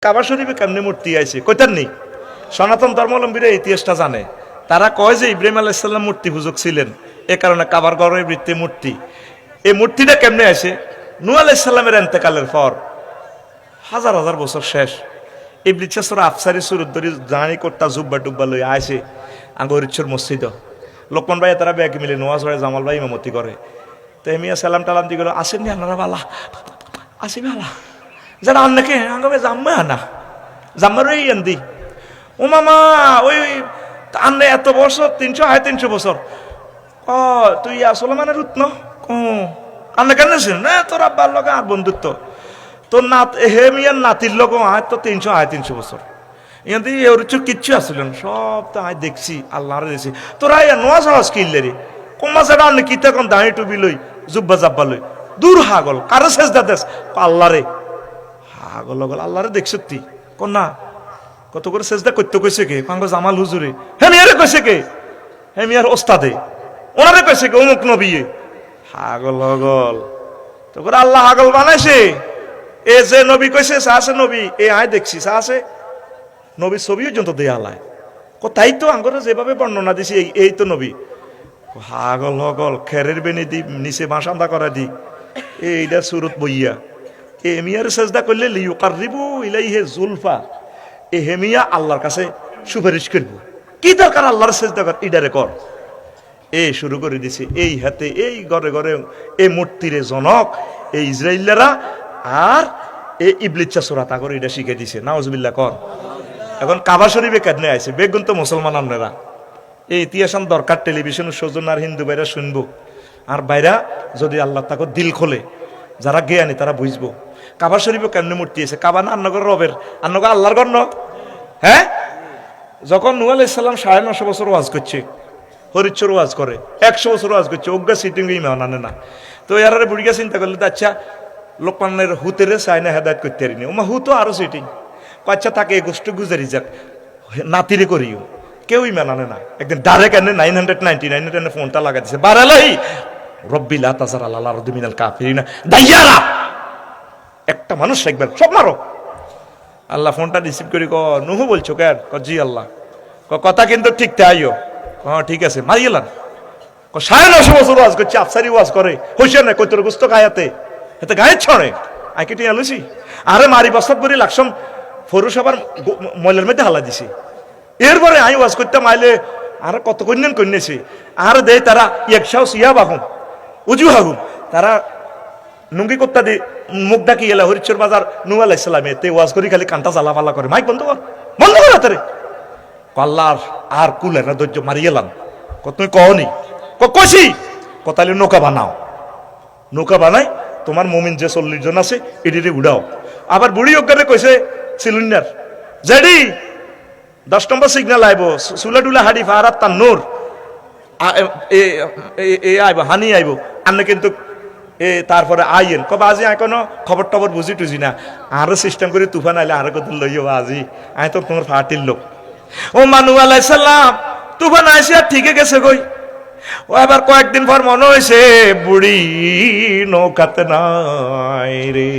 কাবা শরীফে কেমনে মূর্তি আইছে কইতার নেই। সনাতন ধর্মাবলম্বীরা ইতিহাসটা জানে। তারা কয় যে ইব্রাহিম আলাইহিস সালাম মূর্তি পূজক ছিলেন, এ কারণে কাবার ঘরের বৃত্তে মূর্তি। এই মূর্তিটা কেমনে আসে? নূহ আলাইহিস সালামের ইন্তেকালের পর হাজার হাজার বছর শেষ ইবলিস আফসারি সুরত ধরি জানি করতা জুব্বা টুব্বা লই আইছে আঙ্গরিচ্ছর মসজিদ। লোকমান ভাই তারা ব্যাগ মিলে নোয়াজ ভাই জামাল ভাই ইমামতি করে। তো এমিয়া সালাম টালাম দি গেল, আসেননি আপনারা বালা আসি বালা যারা অন্যকে আঙ্গবে জাম্মা আনা জাম্মার ওই আন্দি ও মামা ওই আন্নে এত বছর 300 বছর ও তুই আসলে মানে রুত্ন আন্নে কেন না তোর আব্বার লগে আর বন্ধুত্ব তোর নাত হেমিয়ার নাতির লোক আয় তো 300 বছর ইয়াদি ওর কিচ্ছু আসলেন সব তো আয় দেখছি আল্লাহরে দেখছি তোরা নোয়া সাহস কিনলে রে কম্মা সেটা অন্য কি তখন দাঁড়ি টুবি লই জুব্বা জাব্বা লই দূর হাগল কারো শেষ দাদেশ আল্লাহরে হাগল গল আল্লাহরে দেখছ তুই কন্যা কত করে চেষ্টা করতে কইছে কে কাঙ্গ জামাল হুজুরে হেমিয়ারে কইছে কে হেমিয়ার ওস্তাদে ওনারে কইছে কে অমুক নবী হাগল হগল তো করে আল্লাহ হাগল বানাইছে। এ যে নবী কইছে আছে নবী এ আয় দেখছি আছে নবী ছবিও যন্ত দেয়া আলায় তাই তো আঙ্গরে যেভাবে বর্ণনা দিছি এই তো নবী হাগল হগল খেরের বেনি দি নিচে বাসান্দা করা দি এইটা সুরত বইয়া এ হেমিয়ার সেজদা করলে লিউকাররিবু ইলাইহি জুলফা এ হেমিয়া আল্লাহর কাছে সুপারিশ করব কি দরকার আল্লাহর সেজদা কর ইডারে কর এ শুরু করে দিছে এই হাতে এই ঘরে ঘরে এই মূর্তিরে জনক এই ইসরায়েলরা আর এই ইবলিস সুরাতা করে এটা শিখে দিছে নাউজুবিল্লাহ কর। এখন কাবা শরীফে কেন আইছে বেগুন তো মুসলমান আপনারা এই ইতিহাস দরকার টেলিভিশন সৌজন আর হিন্দু ভাইরা শুনবো আর বাইরা যদি আল্লাহ তাকে দিল খোলে যারা জ্ঞানী তারা বুঝবো কাবা শরীফে কেমনে মূর্তি আছে কাবা না আন্নগর রবের আন্নগর আল্লাহর গণ্য। হ্যাঁ যখন নূহ আলাইহিস সালাম 950 বছর ওয়াজ করছে হরিচ্ছর ওয়াজ করে 100 বছর ওয়াজ করছে অজ্ঞা সিটিং ইমান আনে না তো এরারে বুড়িয়া চিন্তা করলে তো আচ্ছা লোকমানের হুতেরে চাইনা হেদায়ত করতে পারিনি ওমা হু তো আরো সিটিং আচ্ছা তাকে এই গোষ্ঠ গুজারি যাক নাতিরে করিও কেউই মানানে না একদিন ডাইরেক্ট এনে 999 ফোনটা লাগা দিছে বারালাই রব্বিলা তাজার আল্লাহ রদমিনাল কাফিরিনা দাইয়ারা একটা মানুষ একবার সব মারো আল্লাহ ফোনটা রিসিভ করি ক নুহ বলছো কেন ক জি আল্লাহ কথা কিন্তু ঠিক তাইও হ্যাঁ ঠিক আছে মারিয়েলাম 950 বছর ওয়াজ করছে আফসারি ওয়াজ করে হোসেন না কতর গুস্ত গায়াতে এতে গায়ের ছড়ে আইকে টিয়া লুছি আরে মারি বস্তাত বলি লাকসম ফরুসভার ময়লার মধ্যে হালা দিছি এরপরে আমি ওয়াজ করতাম আইলে আর কত কন্যান কন্যাছি আর দে তারা একশাও সিয়া বাহুম উজু হাগুম তারা নুঙ্গি কোত্তা দি মুখ ডাকি এলা হরিচর বাজার নূহ আলাইহিস সালাম এতে ওয়াজ করি খালি কান্টা জ্বালা পাল্লা করে মাইক বন্ধ কর তারে কল্লার আর কুলে না ধৈর্য মারিয়েলাম তুমি কহনি কইছি কতালি নৌকা বানাও নৌকা বানাই তোমার মুমিন যে 40 জন আছে এডিরে উড়াও আবার বুড়ি অজ্ঞানে কইছে সিলিন্ডার জেডি 10 নম্বর সিগন্যাল আইব সুলাডুলা হাডি ফারাত তান নূর এ আইব হানি আইব আন্নে কিন্তু এ তারপরে আইয়েন কবে আজি এখনো খবর টবর বুঝি টুজি না আরো সিস্টেম করে তুফান আইলে আরো কত লইও আজি আই তো তোমার ফাটির লোক ও নূহ আলাইহিস সালাম তুফান আইসে ঠিকই গেছে কই ও আবার কয়েকদিন পর মনে হয়েছে বুড়ি নৌকাতে নাই রে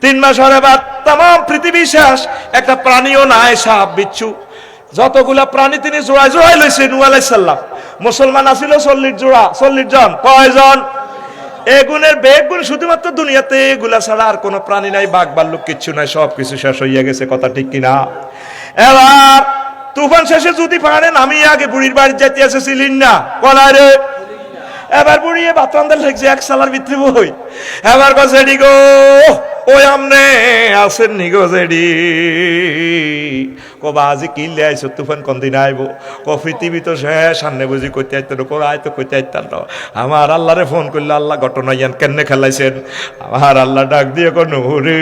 3 মাস হরে বাদ তাম পৃথিবী শেষ একটা প্রাণীও নাই সাপ বিচ্ছু যতগুলা প্রাণী তিনি জোড়ায় জোড়ায় লইছে নূহ আলাইহিস সালাম মুসলমান আছিল 40 জন কয়জন এগুনের বেগুন শুধুমাত্র দুনিয়াতে এগুলা ছাড়া আর কোনো প্রাণী নাই বাঘ ভাল্লুক কিচ্ছু নাই সব কিছু শেষ হইয়া গেছে কথা ঠিক কিনা। এবার তুফান শেষে যদি পারেন আমি আগে বুড়ির বাড়ি যেতে এসেছিলেন না কলায় রে এবার বুড়িয়ে বাতরান্দার লাগছে এক সালার ভিতরে বই এবার গেডি গো ওই আমনে আসেন নি গো জেডি কবা আজি কিনলে আইসো তুফান কোন দিন আইব পৃথিবী তো শেষ সামনে বুঝি কইতে আইতেন কোরাই তো কইতে আইতেন না আমার আল্লাহরে ফোন করলে আল্লাহ ঘটনা ইয়ান কেমনে খেলাইছেন আমার আল্লাহ ডাক দিয়ে কোন রে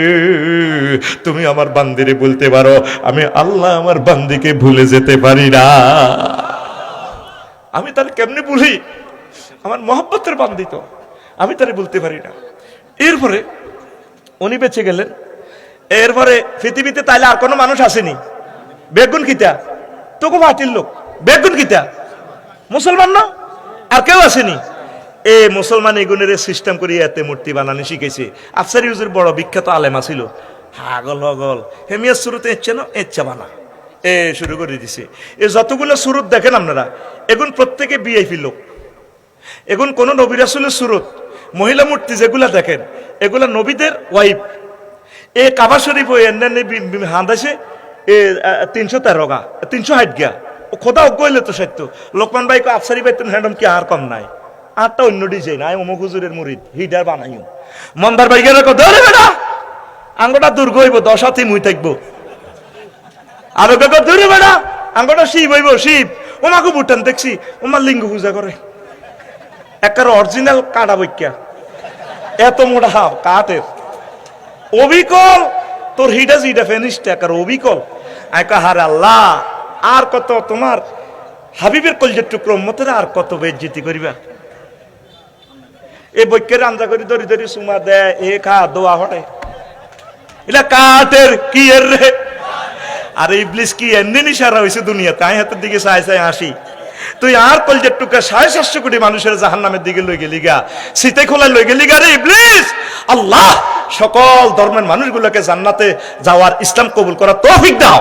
তুমি আমার বান্দিরে বলতে পারো আমি আল্লাহ আমার বান্দিকে ভুলে যেতে পারি না আমি তার কেমনে ভুলি আমার মহব্বতের বান্দি তো আমি তারে বলতে পারি না। এরপরে উনি বেঁচে গেলেন এরপরে পৃথিবীতে তাইলে আর কোনো মানুষ আসেনি বেগুন কিতা তোকে ভাটির লোক বেগুন কিতা মুসলমান না আর কেউ আসেনি এ মুসলমান এগুনের সিস্টেম করিয়া এতে মূর্তি বানানি শিখেছে আফসারি হুজুর বড় বিখ্যাত আলেমা ছিল হাগল হগল হেমিয়া শুরুতে এচ্ছে না এচ্ছে বানা এ শুরু করে দিছে। এ যতগুলো সুরত দেখেন আপনারা, এখন প্রত্যেকে বিআইপি লোক। এখন কোন নবী রাসূলের সুরত মহিলা মূর্তি যেগুলা দেখেন এগুলা নবীদের ওয়াইফ। এ কাবা শরীফ হান্দাসে এ 313 গা 360 গা ও খোদা গইলে তো সত্য। লোকমান ভাই কো আফসারি ভাই তুমি হ্যান্ডম কি আর কম নাই, আরটা অন্য ডিজাইন আই অমুক হুজুরের মুরিদ হিডার বানাইও। মন্দার ভাই গেলে ধরে বেটা আঙ্গটা দুর্গ হইব 10 হাতি মুই থাকবো। আর বেটা ধরে বেটা আঙ্গটা শিব হইব শিব। ওমাকে ভুটান দেখছি ওমার লিঙ্গ পূজা করে একার অরিজিনাল কাটা বৈক্যা এত মোটা হাব কাঠের অবিকল তোর হিডা জিডা ফেনিসটা একার অবিকল। আইকা হারে আল্লাহ আর কত তোমার হাবিবের কলজের টুকরো মতের আর কত বেজ্জিতি করিবা। এই বৈক্যের আন্দা করি ধরি ধরি সুমা দেয় এ খা দোয়া হটে এটা কাঠের কি এর রে। আর ইবলিস কি এমনি নিশারা হয়েছে দুনিয়াতে আমি হাতের দিকে চাই চাই আসি। তুই আর কলজের টুকরা 750 কোটি মানুষের জাহান্নামের দিকে লই গেলি গা, শীতে খোলা লই গেলি গা রে ইবলিস। আল্লাহ সকল ধর্মের মানুষগুলোকে জান্নাতে যাওয়ার ইসলাম কবুল করার তৌফিক দাও।